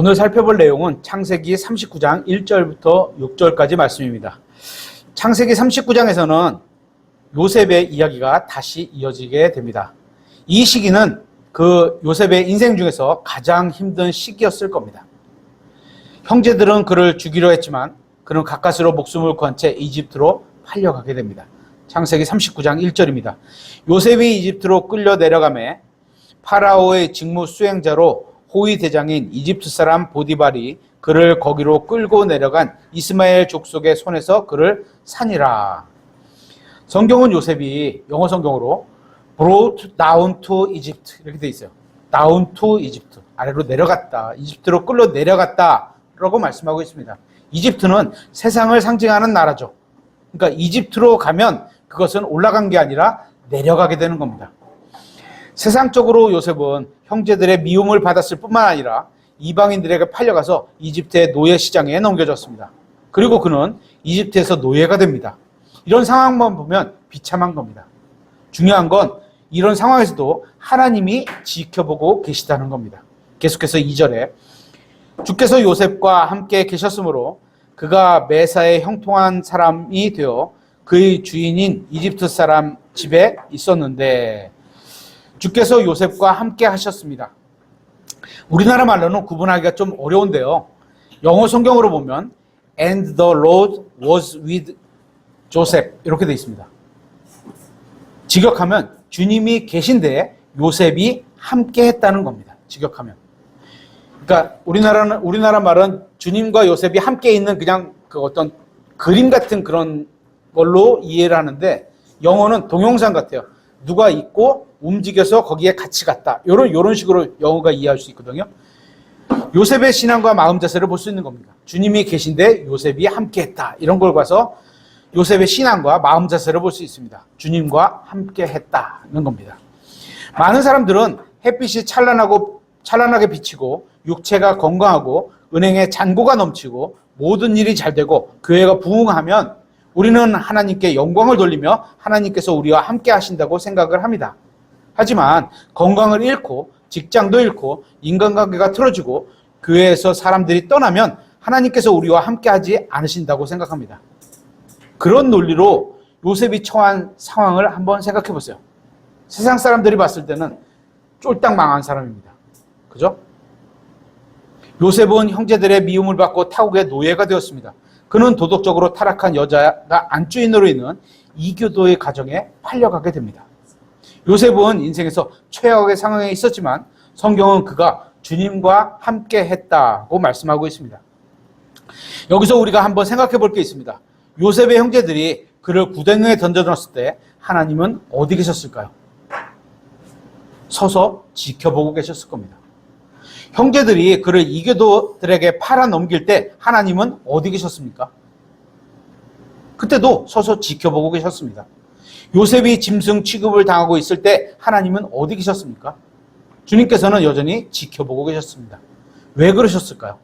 오늘 살펴볼 내용은 창세기 39장 1절부터 6절까지 말씀입니다. 창세기 39장에서는 요셉의 이야기가 다시 이어지게 됩니다. 이 시기는 그 요셉의 인생 중에서 가장 힘든 시기였을 겁니다. 형제들은 그를 죽이려 했지만 그는 가까스로 목숨을 구한 채 이집트로 팔려가게 됩니다. 창세기 39장 1절입니다. 요셉이 이집트로 끌려 내려가매 파라오의 직무 수행자로 호위 대장인 이집트 사람 보디발이 그를 거기로 끌고 내려간 이스마엘 족속의 손에서 그를 산이라. 성경은 요셉이 영어 성경으로 brought down to Egypt 이렇게 돼 있어요. down to Egypt, 아래로 내려갔다, 이집트로 끌려 내려갔다 라고 말씀하고 있습니다. 이집트는 세상을 상징하는 나라죠. 그러니까 이집트로 가면 그것은 올라간 게 아니라 내려가게 되는 겁니다. 세상적으로 요셉은 형제들의 미움을 받았을 뿐만 아니라 이방인들에게 팔려가서 이집트의 노예 시장에 넘겨졌습니다. 그리고 그는 이집트에서 노예가 됩니다. 이런 상황만 보면 비참한 겁니다. 중요한 건 이런 상황에서도 하나님이 지켜보고 계시다는 겁니다. 계속해서 2절에 주께서 요셉과 함께 계셨으므로 그가 메사의 형통한 사람이 되어 그의 주인인 이집트 사람 집에 있었는데 주께서 요셉과 함께 하셨습니다. 우리나라 말로는 구분하기가 좀 어려운데요. 영어 성경으로 보면 And the Lord was with Joseph 이렇게 되어 있습니다. 직역하면 주님이 계신데 요셉이 함께 했다는 겁니다. 직역하면. 그러니까 우리나라 말은 주님과 요셉이 함께 있는 그냥 그 어떤 그림 같은 그런 걸로 이해를 하는데 영어는 동영상 같아요. 누가 있고 움직여서 거기에 같이 갔다. 요런 식으로 영어가 이해할 수 있거든요. 요셉의 신앙과 마음 자세를 볼 수 있는 겁니다. 주님이 계신데 요셉이 함께 했다. 이런 걸 봐서 요셉의 신앙과 마음 자세를 볼 수 있습니다. 주님과 함께 했다는 겁니다. 많은 사람들은 햇빛이 찬란하게 비치고 육체가 건강하고 은행에 잔고가 넘치고 모든 일이 잘 되고 교회가 부흥하면 우리는 하나님께 영광을 돌리며 하나님께서 우리와 함께 하신다고 생각을 합니다. 하지만 건강을 잃고 직장도 잃고 인간관계가 틀어지고 교회에서 사람들이 떠나면 하나님께서 우리와 함께 하지 않으신다고 생각합니다. 그런 논리로 요셉이 처한 상황을 한번 생각해 보세요. 세상 사람들이 봤을 때는 쫄딱 망한 사람입니다. 그죠? 요셉은 형제들의 미움을 받고 타국의 노예가 되었습니다. 그는 도덕적으로 타락한 여자가 안주인으로 있는 이교도의 가정에 팔려가게 됩니다. 요셉은 인생에서 최악의 상황에 있었지만 성경은 그가 주님과 함께 했다고 말씀하고 있습니다. 여기서 우리가 한번 생각해 볼 게 있습니다. 요셉의 형제들이 그를 구덩이에 던져놨을 때 하나님은 어디 계셨을까요? 서서 지켜보고 계셨을 겁니다. 형제들이 그를 이교도들에게 팔아 넘길 때 하나님은 어디 계셨습니까? 그때도 서서 지켜보고 계셨습니다. 요셉이 짐승 취급을 당하고 있을 때 하나님은 어디 계셨습니까? 주님께서는 여전히 지켜보고 계셨습니다. 왜 그러셨을까요?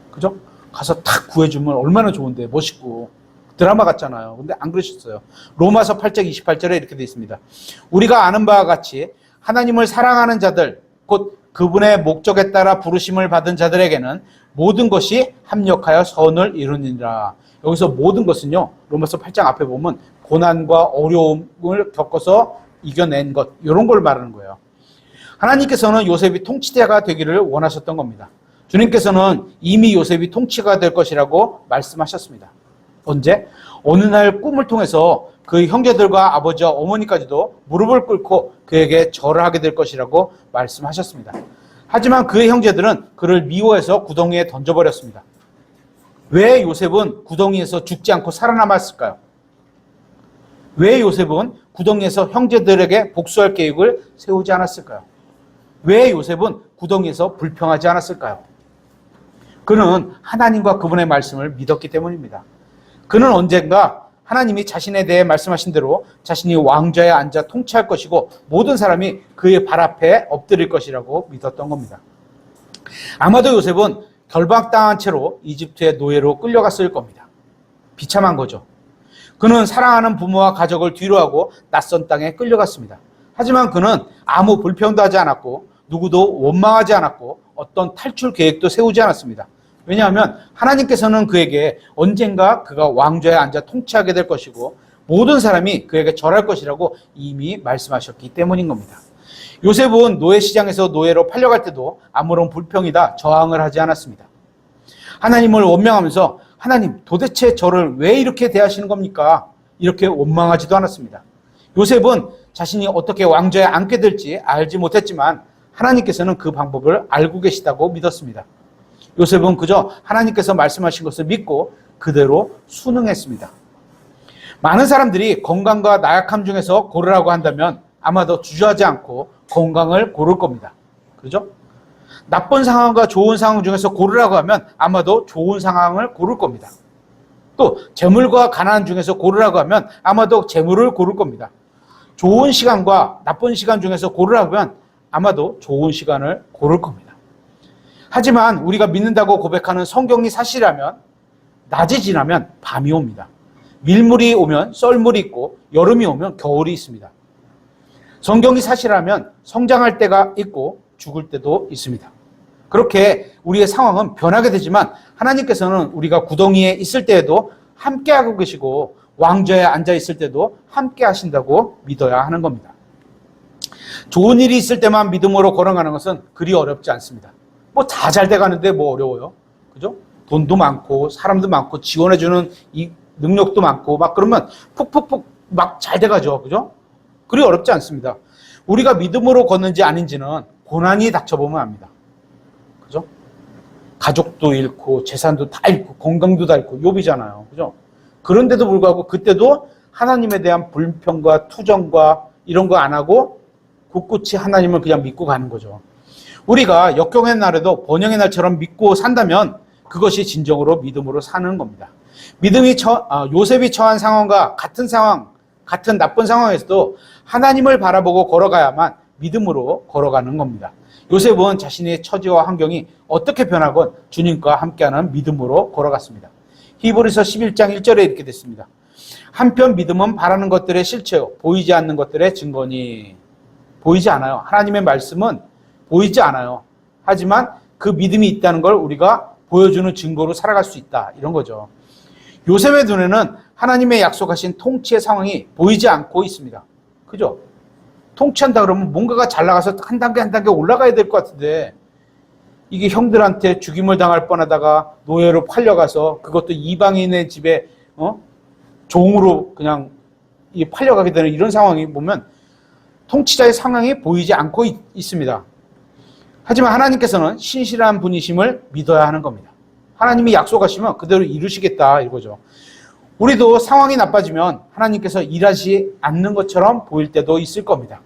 그죠? 가서 탁 구해주면 얼마나 좋은데 멋있고 드라마 같잖아요. 근데 안 그러셨어요. 로마서 8장 28절에 이렇게 되어 있습니다. 우리가 아는 바와 같이 하나님을 사랑하는 자들 곧 그분의 목적에 따라 부르심을 받은 자들에게는 모든 것이 합력하여 선을 이루니라. 여기서 모든 것은요. 로마서 8장 앞에 보면 고난과 어려움을 겪어서 이겨낸 것 이런 걸 말하는 거예요. 하나님께서는 요셉이 통치자가 되기를 원하셨던 겁니다. 주님께서는 이미 요셉이 통치가 될 것이라고 말씀하셨습니다. 언제? 어느 날 꿈을 통해서 그 형제들과 아버지와 어머니까지도 무릎을 꿇고 그에게 절을 하게 될 것이라고 말씀하셨습니다. 하지만 그의 형제들은 그를 미워해서 구덩이에 던져버렸습니다. 왜 요셉은 구덩이에서 죽지 않고 살아남았을까요? 왜 요셉은 구덩이에서 형제들에게 복수할 계획을 세우지 않았을까요? 왜 요셉은 구덩이에서 불평하지 않았을까요? 그는 하나님과 그분의 말씀을 믿었기 때문입니다. 그는 언젠가 하나님이 자신에 대해 말씀하신 대로 자신이 왕좌에 앉아 통치할 것이고 모든 사람이 그의 발 앞에 엎드릴 것이라고 믿었던 겁니다. 아마도 요셉은 결박당한 채로 이집트의 노예로 끌려갔을 겁니다. 비참한 거죠. 그는 사랑하는 부모와 가족을 뒤로하고 낯선 땅에 끌려갔습니다. 하지만 그는 아무 불평도 하지 않았고 누구도 원망하지 않았고 어떤 탈출 계획도 세우지 않았습니다. 왜냐하면 하나님께서는 그에게 언젠가 그가 왕좌에 앉아 통치하게 될 것이고 모든 사람이 그에게 절할 것이라고 이미 말씀하셨기 때문인 겁니다. 요셉은 노예 시장에서 노예로 팔려갈 때도 아무런 불평이다 저항을 하지 않았습니다. 하나님을 원망하면서 하나님 도대체 저를 왜 이렇게 대하시는 겁니까? 이렇게 원망하지도 않았습니다. 요셉은 자신이 어떻게 왕좌에 앉게 될지 알지 못했지만 하나님께서는 그 방법을 알고 계시다고 믿었습니다. 요셉은 그저 하나님께서 말씀하신 것을 믿고 그대로 순응했습니다. 많은 사람들이 건강과 나약함 중에서 고르라고 한다면 아마도 주저하지 않고 건강을 고를 겁니다. 그렇죠? 나쁜 상황과 좋은 상황 중에서 고르라고 하면 아마도 좋은 상황을 고를 겁니다. 또 재물과 가난 중에서 고르라고 하면 아마도 재물을 고를 겁니다. 좋은 시간과 나쁜 시간 중에서 고르라고 하면 아마도 좋은 시간을 고를 겁니다. 하지만 우리가 믿는다고 고백하는 성경이 사실이라면 낮이 지나면 밤이 옵니다. 밀물이 오면 썰물이 있고 여름이 오면 겨울이 있습니다. 성경이 사실이라면 성장할 때가 있고 죽을 때도 있습니다. 그렇게 우리의 상황은 변하게 되지만 하나님께서는 우리가 구덩이에 있을 때에도 함께하고 계시고 왕좌에 앉아 있을 때도 함께 하신다고 믿어야 하는 겁니다. 좋은 일이 있을 때만 믿음으로 걸어가는 것은 그리 어렵지 않습니다. 뭐 다 잘 돼가는데 뭐 어려워요? 그죠? 돈도 많고 사람도 많고 지원해주는 이 능력도 많고 막 그러면 푹푹푹 막 잘 돼가죠. 그죠? 그리 어렵지 않습니다. 우리가 믿음으로 걷는지 아닌지는 고난이 닥쳐보면 압니다. 그죠? 가족도 잃고 재산도 다 잃고 건강도 다 잃고 욥이잖아요. 그죠? 그런데도 불구하고 그때도 하나님에 대한 불평과 투정과 이런 거 안 하고 굳굳이 하나님을 그냥 믿고 가는 거죠. 우리가 역경의 날에도 번영의 날처럼 믿고 산다면 그것이 진정으로 믿음으로 사는 겁니다. 요셉이 처한 상황과 같은 상황, 같은 나쁜 상황에서도 하나님을 바라보고 걸어가야만 믿음으로 걸어가는 겁니다. 요셉은 자신의 처지와 환경이 어떻게 변하건 주님과 함께하는 믿음으로 걸어갔습니다. 히브리서 11장 1절에 이렇게 됐습니다. 한편 믿음은 바라는 것들의 실체요 보이지 않는 것들의 증거니. 보이지 않아요. 하나님의 말씀은 보이지 않아요. 하지만 그 믿음이 있다는 걸 우리가 보여주는 증거로 살아갈 수 있다. 이런 거죠. 요셉의 눈에는 하나님의 약속하신 통치의 상황이 보이지 않고 있습니다. 그죠? 통치한다 그러면 뭔가가 잘 나가서 한 단계 한 단계 올라가야 될 것 같은데 이게 형들한테 죽임을 당할 뻔하다가 노예로 팔려가서 그것도 이방인의 집에 종으로 그냥 팔려가게 되는 이런 상황이 보면 통치자의 상황이 보이지 않고 있습니다. 하지만 하나님께서는 신실한 분이심을 믿어야 하는 겁니다. 하나님이 약속하시면 그대로 이루시겠다 이거죠. 우리도 상황이 나빠지면 하나님께서 일하지 않는 것처럼 보일 때도 있을 겁니다.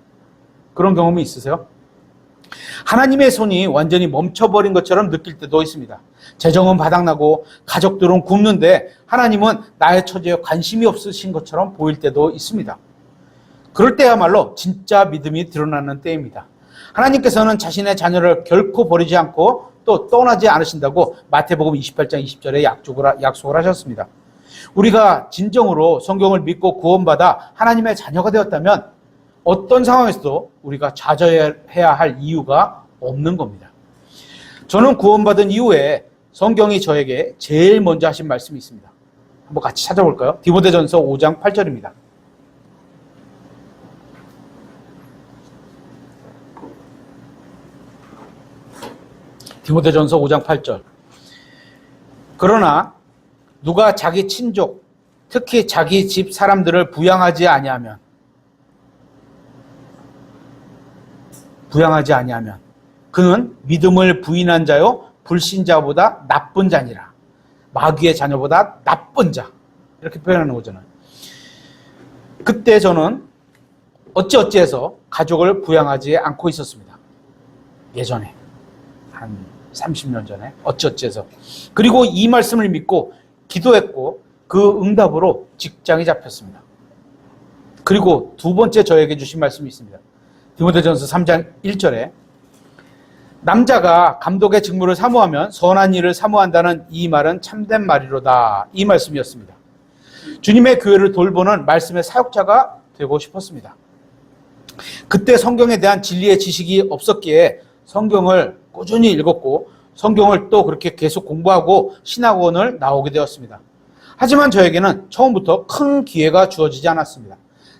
그런 경험이 있으세요? 하나님의 손이 완전히 멈춰버린 것처럼 느낄 때도 있습니다. 재정은 바닥나고 가족들은 굶는데 하나님은 나의 처지에 관심이 없으신 것처럼 보일 때도 있습니다. 그럴 때야말로 진짜 믿음이 드러나는 때입니다. 하나님께서는 자신의 자녀를 결코 버리지 않고 또 떠나지 않으신다고 마태복음 28장 20절에 약속을 하셨습니다. 우리가 진정으로 성경을 믿고 구원받아 하나님의 자녀가 되었다면 어떤 상황에서도 우리가 좌절해야 할 이유가 없는 겁니다. 저는 구원받은 이후에 성경이 저에게 제일 먼저 하신 말씀이 있습니다. 한번 같이 찾아볼까요? 디모데전서 5장 8절입니다. 디모데전서 5장 8절. 그러나 누가 자기 친족, 특히 자기 집 사람들을 부양하지 아니하면 그는 믿음을 부인한 자요 불신자보다 나쁜 자니라. 마귀의 자녀보다 나쁜 자. 이렇게 표현하는 거잖아요. 그때 저는 어찌어찌해서 가족을 부양하지 않고 있었습니다. 예전에 한 30년 전에 어찌어찌해서. 그리고 이 말씀을 믿고 기도했고 그 응답으로 직장이 잡혔습니다. 그리고 두 번째 저에게 주신 말씀이 있습니다. 디모데전서 3장 1절에 남자가 감독의 직무를 사모하면 선한 일을 사모한다는 이 말은 참된 말이로다. 이 말씀이었습니다. 주님의 교회를 돌보는 말씀의 사역자가 되고 싶었습니다. 그때 성경에 대한 진리의 지식이 없었기에 성경을 꾸준히 읽었고 성경을 또 그렇게 계속 공부하고 신학원을 나오게 되었습니다. 하지만 저에게는 처음부터 큰 기회가 주어지지 않았습니다.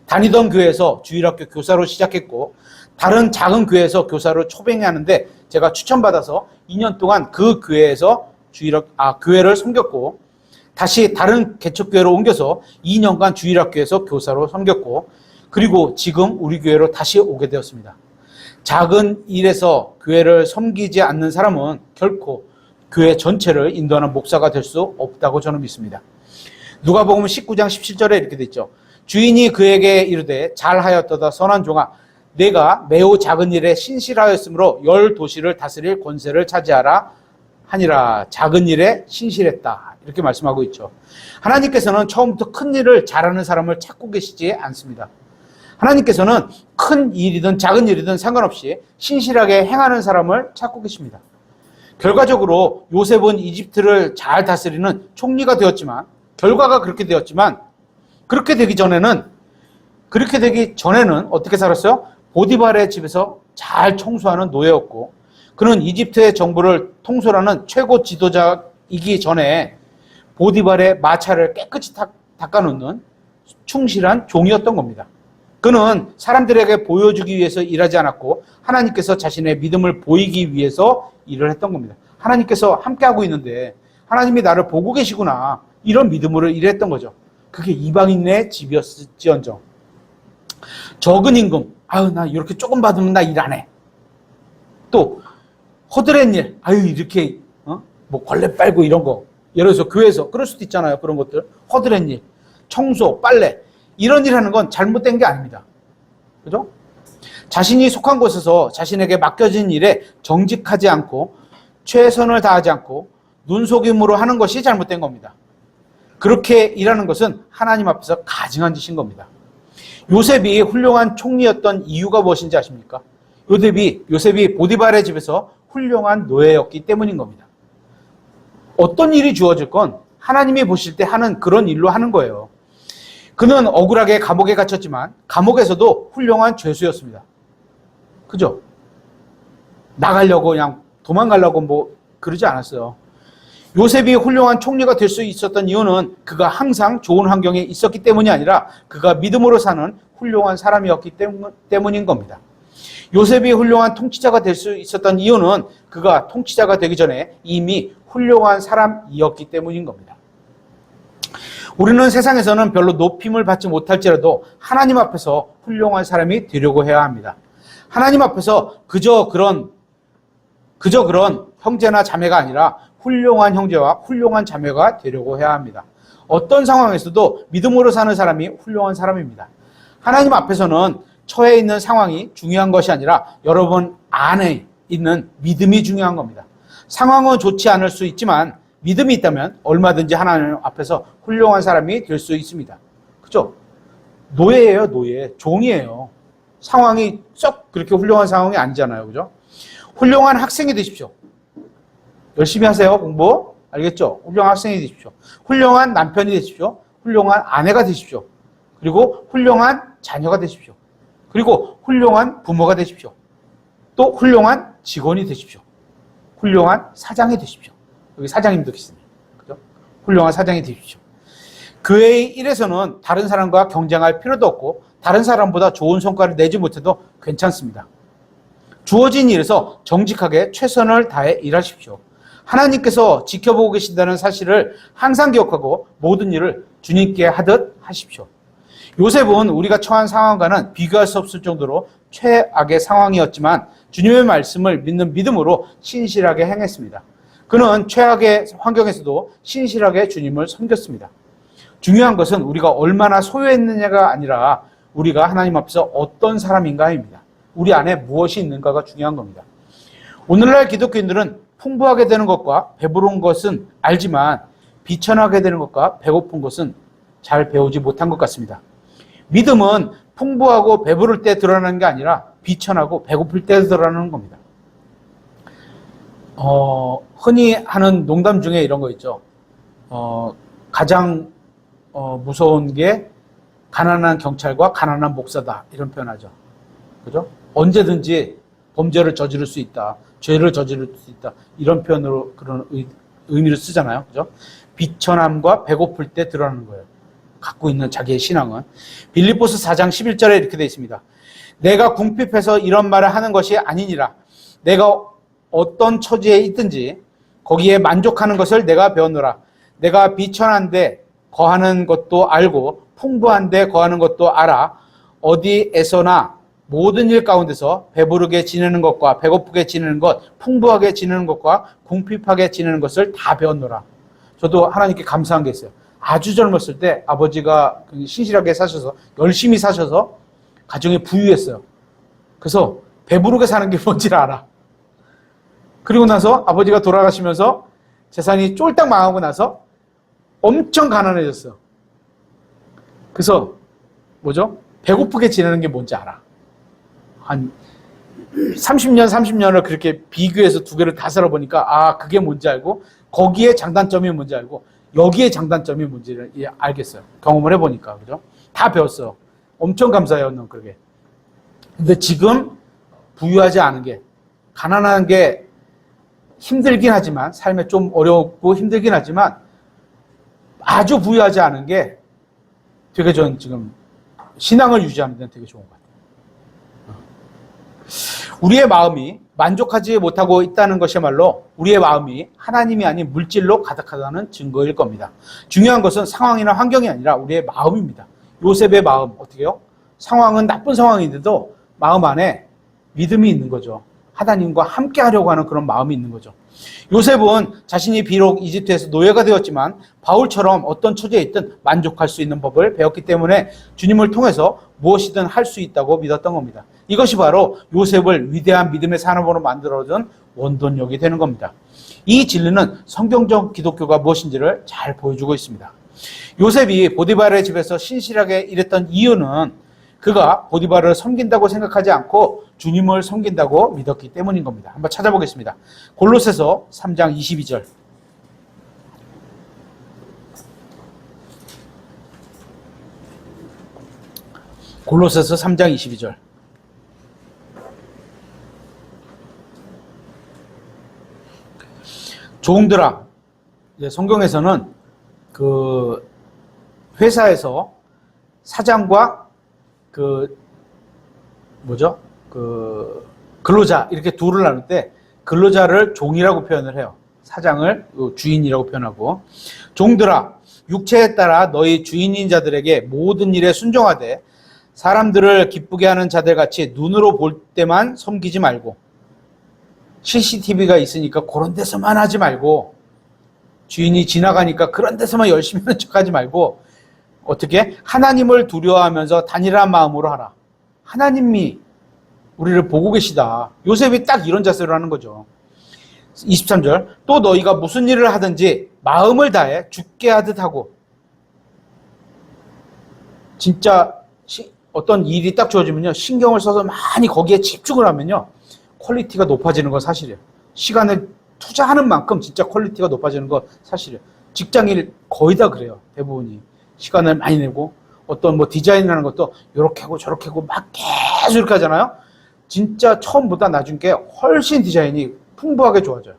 다니던 교회에서 주일학교 교사로 시작했고 다른 작은 교회에서 교사로 초빙하는데 제가 추천받아서 2년 동안 그 교회에서 교회를 섬겼고 다시 다른 개척교회로 옮겨서 2년간 주일학교에서 교사로 섬겼고 그리고 지금 우리 교회로 다시 오게 되었습니다. 작은 일에서 교회를 섬기지 않는 사람은 결코 교회 전체를 인도하는 목사가 될 수 없다고 저는 믿습니다. 누가복음 19장 17절에 이렇게 돼 있죠. 주인이 그에게 이르되 잘하였도다 선한 종아 내가 매우 작은 일에 신실하였으므로 10도시를 다스릴 권세를 차지하라 하니라. 작은 일에 신실했다 이렇게 말씀하고 있죠. 하나님께서는 처음부터 큰 일을 잘하는 사람을 찾고 계시지 않습니다. 하나님께서는 큰 일이든 작은 일이든 상관없이 신실하게 행하는 사람을 찾고 계십니다. 결과적으로 요셉은 이집트를 잘 다스리는 총리가 되었지만 결과가 그렇게 되었지만 그렇게 되기 전에는 어떻게 살았어요? 보디발의 집에서 잘 청소하는 노예였고 그는 이집트의 정부를 통솔하는 최고 지도자이기 전에 보디발의 마차를 깨끗이 닦아놓는 충실한 종이었던 겁니다. 그는 사람들에게 보여주기 위해서 일하지 않았고 하나님께서 자신의 믿음을 보이기 위해서 일을 했던 겁니다. 하나님께서 함께하고 있는데 하나님이 나를 보고 계시구나 이런 믿음으로 일했던 거죠. 그게 이방인의 집이었을지언정. 적은 임금, 나 이렇게 조금 받으면 나 일 안 해. 또 허드렛 일, 이렇게 뭐 걸레 빨고 이런 거. 예를 들어서 교회에서 그럴 수도 있잖아요. 그런 것들. 허드렛 일, 청소, 빨래 이런 일 하는 건 잘못된 게 아닙니다. 그죠? 자신이 속한 곳에서 자신에게 맡겨진 일에 정직하지 않고 최선을 다하지 않고 눈속임으로 하는 것이 잘못된 겁니다. 그렇게 일하는 것은 하나님 앞에서 가증한 짓인 겁니다. 요셉이 훌륭한 총리였던 이유가 무엇인지 아십니까? 요셉이 보디발의 집에서 훌륭한 노예였기 때문인 겁니다. 어떤 일이 주어질 건 하나님이 보실 때 하는 그런 일로 하는 거예요. 그는 억울하게 감옥에 갇혔지만 감옥에서도 훌륭한 죄수였습니다. 그죠? 나가려고 그냥 도망가려고 뭐 그러지 않았어요. 요셉이 훌륭한 총리가 될 수 있었던 이유는 그가 항상 좋은 환경에 있었기 때문이 아니라 그가 믿음으로 사는 훌륭한 사람이었기 때문인 겁니다. 요셉이 훌륭한 통치자가 될 수 있었던 이유는 그가 통치자가 되기 전에 이미 훌륭한 사람이었기 때문인 겁니다. 우리는 세상에서는 별로 높임을 받지 못할지라도 하나님 앞에서 훌륭한 사람이 되려고 해야 합니다. 하나님 앞에서 그저 그런 형제나 자매가 아니라 훌륭한 형제와 훌륭한 자매가 되려고 해야 합니다. 어떤 상황에서도 믿음으로 사는 사람이 훌륭한 사람입니다. 하나님 앞에서는 처해 있는 상황이 중요한 것이 아니라 여러분 안에 있는 믿음이 중요한 겁니다. 상황은 좋지 않을 수 있지만 믿음이 있다면 얼마든지 하나님 앞에서 훌륭한 사람이 될 수 있습니다. 그죠? 노예예요, 노예. 종이에요. 상황이 썩 그렇게 훌륭한 상황이 아니잖아요. 그죠? 훌륭한 학생이 되십시오. 열심히 하세요, 공부. 알겠죠? 훌륭한 학생이 되십시오. 훌륭한 남편이 되십시오. 훌륭한 아내가 되십시오. 그리고 훌륭한 자녀가 되십시오. 그리고 훌륭한 부모가 되십시오. 또 훌륭한 직원이 되십시오. 훌륭한 사장이 되십시오. 여기 사장님도 계시네요. 그죠? 훌륭한 사장이 되십시오. 교회의 일에서는 다른 사람과 경쟁할 필요도 없고 다른 사람보다 좋은 성과를 내지 못해도 괜찮습니다. 주어진 일에서 정직하게 최선을 다해 일하십시오. 하나님께서 지켜보고 계신다는 사실을 항상 기억하고 모든 일을 주님께 하듯 하십시오. 요셉은 우리가 처한 상황과는 비교할 수 없을 정도로 최악의 상황이었지만 주님의 말씀을 믿는 믿음으로 신실하게 행했습니다. 그는 최악의 환경에서도 신실하게 주님을 섬겼습니다. 중요한 것은 우리가 얼마나 소유했느냐가 아니라 우리가 하나님 앞에서 어떤 사람인가입니다. 우리 안에 무엇이 있는가가 중요한 겁니다. 오늘날 기독교인들은 풍부하게 되는 것과 배부른 것은 알지만 비천하게 되는 것과 배고픈 것은 잘 배우지 못한 것 같습니다. 믿음은 풍부하고 배부를 때 드러나는 게 아니라 비천하고 배고플 때 드러나는 겁니다. 흔히 하는 농담 중에 이런 거 있죠. 가장 무서운 게 가난한 경찰과 가난한 목사다 이런 표현하죠. 그죠? 언제든지 범죄를 저지를 수 있다. 죄를 저지를 수 있다. 이런 표현으로 그런 의미를 쓰잖아요. 그죠? 비천함과 배고플 때 드러나는 거예요. 갖고 있는 자기의 신앙은. 빌립보서 4장 11절에 이렇게 되어 있습니다. 내가 궁핍해서 이런 말을 하는 것이 아니니라. 내가 어떤 처지에 있든지 거기에 만족하는 것을 내가 배웠노라. 내가 비천한데 거하는 것도 알고 풍부한데 거하는 것도 알아. 어디에서나 모든 일 가운데서 배부르게 지내는 것과 배고프게 지내는 것, 풍부하게 지내는 것과 궁핍하게 지내는 것을 다 배웠노라. 저도 하나님께 감사한 게 있어요. 아주 젊었을 때 아버지가 신실하게 사셔서 열심히 사셔서 가정에 부유했어요. 그래서 배부르게 사는 게 뭔지를 알아. 그리고 나서 아버지가 돌아가시면서 재산이 쫄딱 망하고 나서 엄청 가난해졌어요. 그래서 뭐죠? 배고프게 지내는 게 뭔지 알아. 한 30년을 그렇게 비교해서 두 개를 다 살아보니까 그게 뭔지 알고 거기에 장단점이 뭔지 알고 여기에 장단점이 뭔지를 알겠어요. 경험을 해보니까. 그죠? 다 배웠어요. 엄청 감사해요. 넌 그러게. 근데 지금 부유하지 않은 게, 가난한 게 힘들긴 하지만, 삶에 좀 어렵고 힘들긴 하지만 아주 부유하지 않은 게 되게 전 지금 신앙을 유지하는 데는 되게 좋은 것 같아요. 우리의 마음이 만족하지 못하고 있다는 것이야말로 우리의 마음이 하나님이 아닌 물질로 가득하다는 증거일 겁니다. 중요한 것은 상황이나 환경이 아니라 우리의 마음입니다. 요셉의 마음 어떻게 해요? 상황은 나쁜 상황인데도 마음 안에 믿음이 있는 거죠. 하나님과 함께 하려고 하는 그런 마음이 있는 거죠. 요셉은 자신이 비록 이집트에서 노예가 되었지만 바울처럼 어떤 처지에 있든 만족할 수 있는 법을 배웠기 때문에 주님을 통해서 무엇이든 할 수 있다고 믿었던 겁니다. 이것이 바로 요셉을 위대한 믿음의 사람으로 만들어준 원동력이 되는 겁니다. 이 진리는 성경적 기독교가 무엇인지를 잘 보여주고 있습니다. 요셉이 보디발의 집에서 신실하게 일했던 이유는 그가 보디발을 섬긴다고 생각하지 않고 주님을 섬긴다고 믿었기 때문인 겁니다. 한번 찾아보겠습니다. 골로새서 3장 22절. 골로새서 3장 22절. 종들아, 성경에서는 그 회사에서 사장과 근로자 이렇게 둘을 나눌 때 근로자를 종이라고 표현을 해요. 사장을 주인이라고 표현하고, 종들아 육체에 따라 너희 주인인 자들에게 모든 일에 순종하되 사람들을 기쁘게 하는 자들 같이 눈으로 볼 때만 섬기지 말고, CCTV가 있으니까 그런 데서만 하지 말고, 주인이 지나가니까 그런 데서만 열심히 하는 척하지 말고, 어떻게? 하나님을 두려워하면서 단일한 마음으로 하라. 하나님이 우리를 보고 계시다. 요셉이 딱 이런 자세로 하는 거죠. 23절. 또 너희가 무슨 일을 하든지 마음을 다해 죽게 하듯 하고. 진짜 어떤 일이 딱 주어지면요, 신경을 써서 많이 거기에 집중을 하면요, 퀄리티가 높아지는 건 사실이에요. 시간을 투자하는 만큼 진짜 퀄리티가 높아지는 건 사실이에요. 직장일 거의 다 그래요. 대부분이. 시간을 많이 내고, 어떤 디자인하는 것도 이렇게 하고 저렇게 하고 막 계속 이렇게 하잖아요. 진짜 처음보다 나중에 훨씬 디자인이 풍부하게 좋아져요.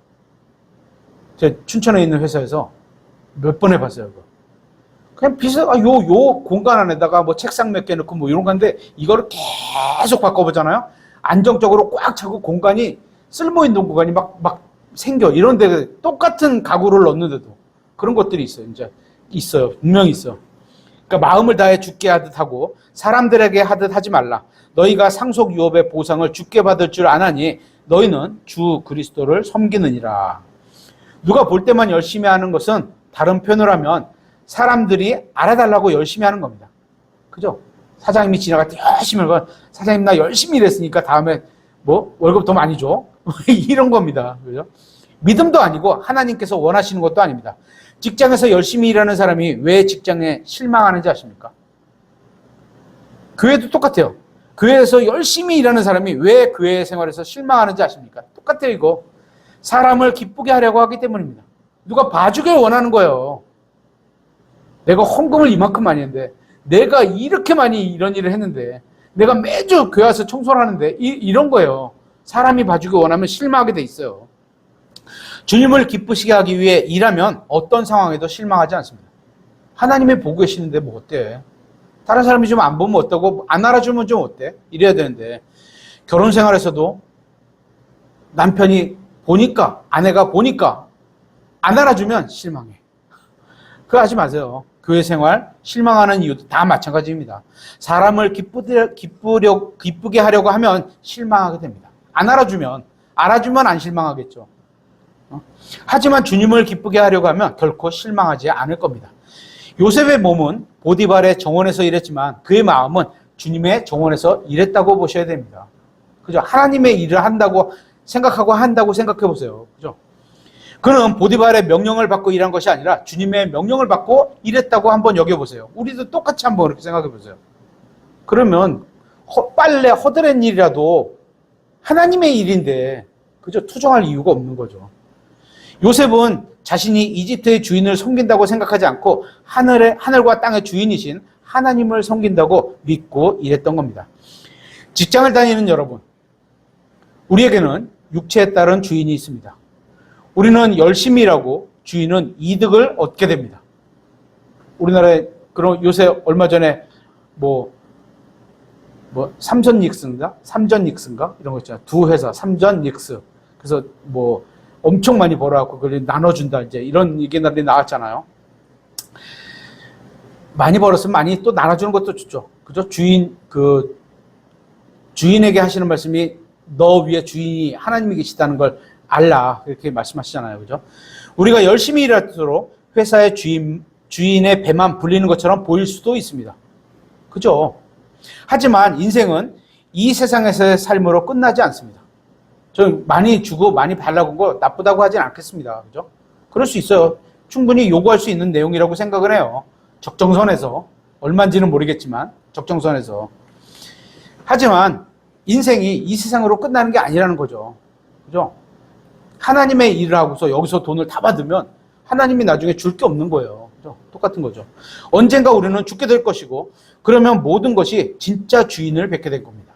제가 춘천에 있는 회사에서 몇 번 해봤어요. 그거. 그냥 요 공간 안에다가 책상 몇 개 넣고 이런 건데, 이거를 계속 바꿔보잖아요. 안정적으로 꽉 차고 공간이, 쓸모있는 공간이 막 생겨. 이런 데 똑같은 가구를 넣는데도 그런 것들이 있어요. 이제 있어요. 분명히 있어요. 그러니까 마음을 다해 죽게 하듯 하고 사람들에게 하듯 하지 말라. 너희가 상속 유업의 보상을 죽게 받을 줄 아나니 너희는 주 그리스도를 섬기느니라. 누가 볼 때만 열심히 하는 것은, 다른 표현을 하면 사람들이 알아달라고 열심히 하는 겁니다. 그죠? 사장님이 지나갈 때 열심히 하는 건, 사장님 나 열심히 일했으니까 다음에 월급 더 많이 줘. 이런 겁니다. 그죠? 믿음도 아니고 하나님께서 원하시는 것도 아닙니다. 직장에서 열심히 일하는 사람이 왜 직장에 실망하는지 아십니까? 교회도 똑같아요. 교회에서 열심히 일하는 사람이 왜 교회 생활에서 실망하는지 아십니까? 똑같아요, 이거. 사람을 기쁘게 하려고 하기 때문입니다. 누가 봐주길 원하는 거예요. 내가 헌금을 이만큼 많이 했는데, 내가 이렇게 많이 이런 일을 했는데, 내가 매주 교회 와서 청소를 하는데, 이런 거예요. 사람이 봐주기 원하면 실망하게 돼 있어요. 주님을 기쁘시게 하기 위해 일하면 어떤 상황에도 실망하지 않습니다. 하나님이 보고 계시는데 뭐 어때? 다른 사람이 좀 안 보면 어떠고 안 알아주면 좀 어때? 이래야 되는데 결혼 생활에서도 남편이 보니까 아내가 보니까 안 알아주면 실망해. 그거 하지 마세요. 교회 생활 실망하는 이유도 다 마찬가지입니다. 사람을 기쁘게 하려고 하면 실망하게 됩니다. 안 알아주면 안 실망하겠죠. 하지만 주님을 기쁘게 하려고 하면 결코 실망하지 않을 겁니다. 요셉의 몸은 보디발의 정원에서 일했지만 그의 마음은 주님의 정원에서 일했다고 보셔야 됩니다. 그죠? 하나님의 일을 한다고 생각해 보세요. 그죠? 그는 보디발의 명령을 받고 일한 것이 아니라 주님의 명령을 받고 일했다고 한번 여겨보세요. 우리도 똑같이 한번 그렇게 생각해 보세요. 그러면 빨래 허드렛 일이라도 하나님의 일인데 그죠? 투정할 이유가 없는 거죠. 요셉은 자신이 이집트의 주인을 섬긴다고 생각하지 않고 하늘과 땅의 주인이신 하나님을 섬긴다고 믿고 일했던 겁니다. 직장을 다니는 여러분, 우리에게는 육체에 따른 주인이 있습니다. 우리는 열심히 일하고 주인은 이득을 얻게 됩니다. 우리나라에 그런 요새 얼마 전에 삼전 닉스인가 이런 거 있잖아요. 두 회사 삼전 닉스. 그래서 엄청 많이 벌어갖고 그걸 나눠준다 이제 이런 얘기들이 나왔잖아요. 많이 벌었으면 많이 또 나눠주는 것도 좋죠. 그죠? 주인에게 하시는 말씀이 너 위에 주인이 하나님이 계시다는 걸 알라 이렇게 말씀하시잖아요. 그죠? 우리가 열심히 일할수록 회사의 주인의 배만 불리는 것처럼 보일 수도 있습니다. 그죠? 하지만 인생은 이 세상에서의 삶으로 끝나지 않습니다. 저 많이 주고 많이 달라고 거 나쁘다고 하진 않겠습니다. 그죠? 그럴 수 있어요. 충분히 요구할 수 있는 내용이라고 생각을 해요. 적정선에서. 얼마인지는 모르겠지만 적정선에서. 하지만 인생이 이 세상으로 끝나는 게 아니라는 거죠. 그죠? 하나님의 일을 하고서 여기서 돈을 다 받으면 하나님이 나중에 줄 게 없는 거예요. 그죠? 똑같은 거죠. 언젠가 우리는 죽게 될 것이고 그러면 모든 것이 진짜 주인을 뵙게 될 겁니다.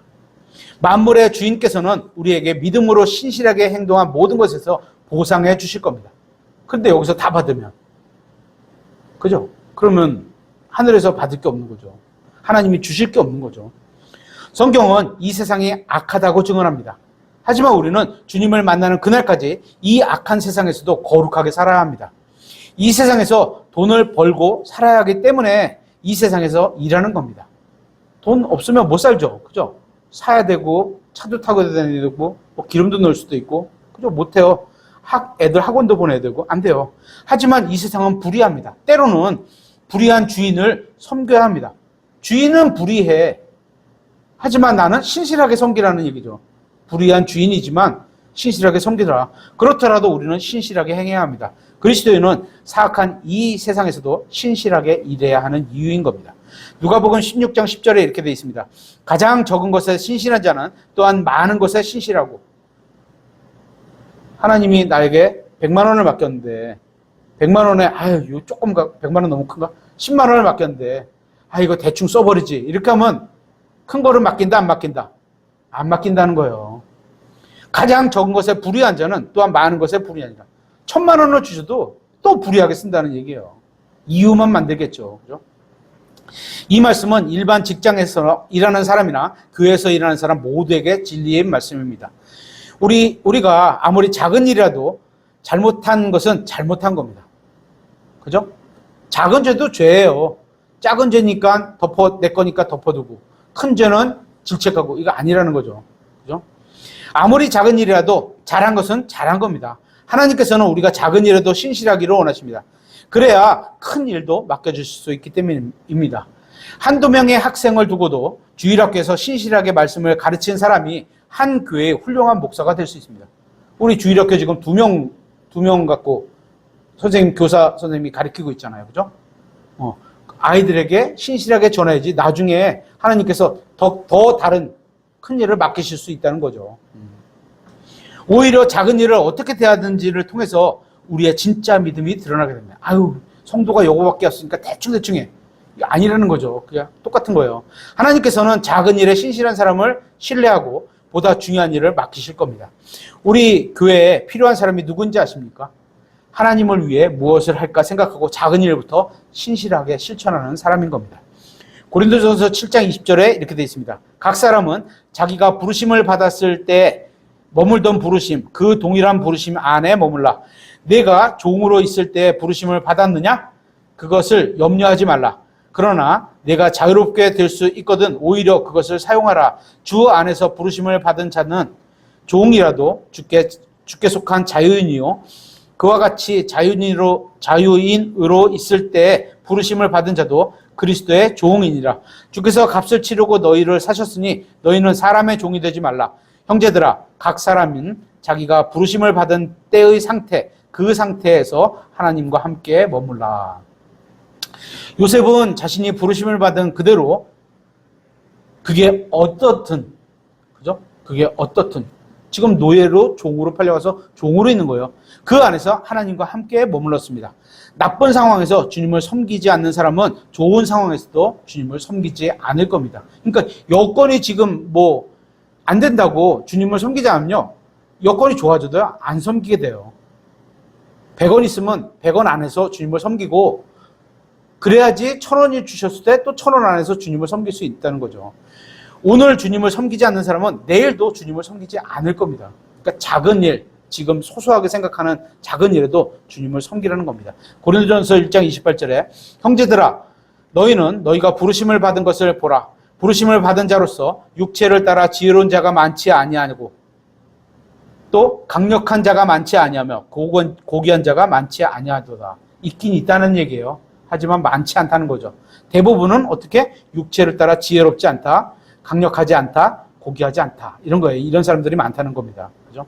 만물의 주인께서는 우리에게 믿음으로 신실하게 행동한 모든 것에서 보상해 주실 겁니다. 그런데 여기서 다 받으면 그죠? 그러면 하늘에서 받을 게 없는 거죠. 하나님이 주실 게 없는 거죠. 성경은 이 세상이 악하다고 증언합니다. 하지만 우리는 주님을 만나는 그날까지 이 악한 세상에서도 거룩하게 살아야 합니다. 이 세상에서 돈을 벌고 살아야 하기 때문에 이 세상에서 일하는 겁니다. 돈 없으면 못 살죠. 그죠? 사야 되고 차도 타고 다녀야 되고 기름도 넣을 수도 있고 그죠? 못 해요. 애들 학원도 보내야 되고 안 돼요. 하지만 이 세상은 불의합니다. 때로는 불의한 주인을 섬겨야 합니다. 주인은 불의해. 하지만 나는 신실하게 섬기라는 얘기죠. 불의한 주인이지만 신실하게 섬기더라. 그렇더라도 우리는 신실하게 행해야 합니다. 그리스도인은 사악한 이 세상에서도 신실하게 일해야 하는 이유인 겁니다. 누가복음 16장 10절에 이렇게 되어 있습니다. 가장 적은 것에 신실한 자는 또한 많은 것에 신실하고. 하나님이 나에게 100만 원을 맡겼는데 100만 원에 이거 조금가 100만 원 너무 큰가? 10만 원을 맡겼는데 이거 대충 써버리지. 이렇게 하면 큰 거를 맡긴다 안 맡긴다? 안 맡긴다는 거예요. 가장 적은 것에 불의한 자는 또한 많은 것에 불의하니라. 1000만 원을 주셔도 또 불의하게 쓴다는 얘기예요. 이유만 만들겠죠. 그죠? 이 말씀은 일반 직장에서 일하는 사람이나 교회에서 일하는 사람 모두에게 진리의 말씀입니다. 우리가 아무리 작은 일이라도 잘못한 것은 잘못한 겁니다. 그죠? 작은 죄도 죄예요. 작은 죄니까 내 거니까 덮어두고 큰 죄는 질책하고 이거 아니라는 거죠. 그죠? 아무리 작은 일이라도 잘한 것은 잘한 겁니다. 하나님께서는 우리가 작은 일에도 신실하기를 원하십니다. 그래야 큰 일도 맡겨주실 수 있기 때문입니다. 한두 명의 학생을 두고도 주일학교에서 신실하게 말씀을 가르치는 사람이 한 교회의 훌륭한 목사가 될 수 있습니다. 우리 주일학교 지금 두 명 갖고 교사 선생님이 가르치고 있잖아요. 그죠? 아이들에게 신실하게 전해야지 나중에 하나님께서 더 다른 큰 일을 맡기실 수 있다는 거죠. 오히려 작은 일을 어떻게 대하는지를 통해서 우리의 진짜 믿음이 드러나게 됩니다. 성도가 요거밖에 없으니까 대충 해. 아니라는 거죠. 그냥 똑같은 거예요. 하나님께서는 작은 일에 신실한 사람을 신뢰하고 보다 중요한 일을 맡기실 겁니다. 우리 교회에 필요한 사람이 누군지 아십니까? 하나님을 위해 무엇을 할까 생각하고 작은 일부터 신실하게 실천하는 사람인 겁니다. 고린도전서 7장 20절에 이렇게 되어 있습니다. 각 사람은 자기가 부르심을 받았을 때 머물던 부르심, 그 동일한 부르심 안에 머물라. 내가 종으로 있을 때 부르심을 받았느냐? 그것을 염려하지 말라. 그러나 내가 자유롭게 될 수 있거든 오히려 그것을 사용하라. 주 안에서 부르심을 받은 자는 종이라도 주께 속한 자유인이요. 그와 같이 자유인으로 있을 때 부르심을 받은 자도 그리스도의 종이니라. 주께서 값을 치르고 너희를 사셨으니 너희는 사람의 종이 되지 말라. 형제들아, 각 사람은 자기가 부르심을 받은 때의 상태, 그 상태에서 하나님과 함께 머물라. 요셉은 자신이 부르심을 받은 그대로 그게 어떻든, 그죠? 그게 어떻든 지금 노예로 종으로 팔려가서 종으로 있는 거예요. 그 안에서 하나님과 함께 머물렀습니다. 나쁜 상황에서 주님을 섬기지 않는 사람은 좋은 상황에서도 주님을 섬기지 않을 겁니다. 그러니까 여건이 지금 안 된다고 주님을 섬기지 않으면요, 여건이 좋아져도 안 섬기게 돼요. 100원 있으면 100원 안에서 주님을 섬기고, 그래야지 1000원이 주셨을 때 또 1000원 안에서 주님을 섬길 수 있다는 거죠. 오늘 주님을 섬기지 않는 사람은 내일도 주님을 섬기지 않을 겁니다. 그러니까 작은 일, 지금 소소하게 생각하는 작은 일에도 주님을 섬기라는 겁니다. 고린도전서 1장 28절에 형제들아, 너희는 너희가 부르심을 받은 것을 보라. 부르심을 받은 자로서 육체를 따라 지혜로운 자가 많지 아니하고 또 강력한 자가 많지 아니하며 고귀한 자가 많지 아니하도다. 있긴 있다는 얘기예요. 하지만 많지 않다는 거죠. 대부분은 어떻게? 육체를 따라 지혜롭지 않다, 강력하지 않다, 고귀하지 않다. 이런 거예요. 이런 사람들이 많다는 겁니다. 그죠?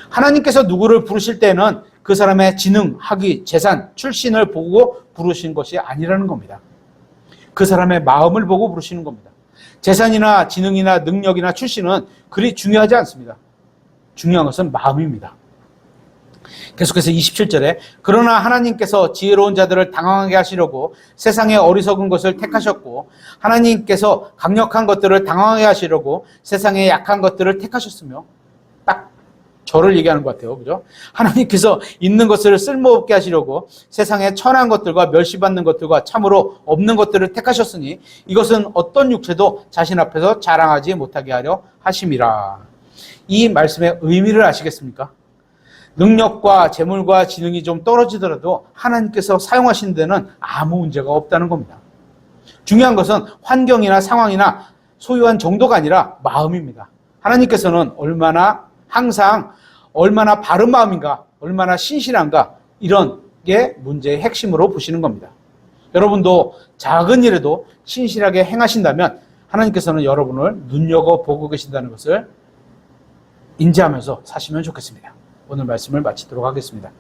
하나님께서 누구를 부르실 때는 그 사람의 지능, 학위, 재산, 출신을 보고 부르신 것이 아니라는 겁니다. 그 사람의 마음을 보고 부르시는 겁니다. 재산이나 지능이나 능력이나 출신은 그리 중요하지 않습니다. 중요한 것은 마음입니다. 계속해서 27절에 그러나 하나님께서 지혜로운 자들을 당황하게 하시려고 세상의 어리석은 것을 택하셨고 하나님께서 강력한 것들을 당황하게 하시려고 세상의 약한 것들을 택하셨으며, 딱 저를 얘기하는 것 같아요. 그죠? 하나님께서 있는 것을 쓸모없게 하시려고 세상의 천한 것들과 멸시받는 것들과 참으로 없는 것들을 택하셨으니 이것은 어떤 육체도 자신 앞에서 자랑하지 못하게 하려 하심이라. 이 말씀의 의미를 아시겠습니까? 능력과 재물과 지능이 좀 떨어지더라도 하나님께서 사용하시는 데는 아무 문제가 없다는 겁니다. 중요한 것은 환경이나 상황이나 소유한 정도가 아니라 마음입니다. 하나님께서는 항상 얼마나 바른 마음인가, 얼마나 신실한가, 이런 게 문제의 핵심으로 보시는 겁니다. 여러분도 작은 일에도 신실하게 행하신다면 하나님께서는 여러분을 눈여겨보고 계신다는 것을 인지하면서 사시면 좋겠습니다. 오늘 말씀을 마치도록 하겠습니다.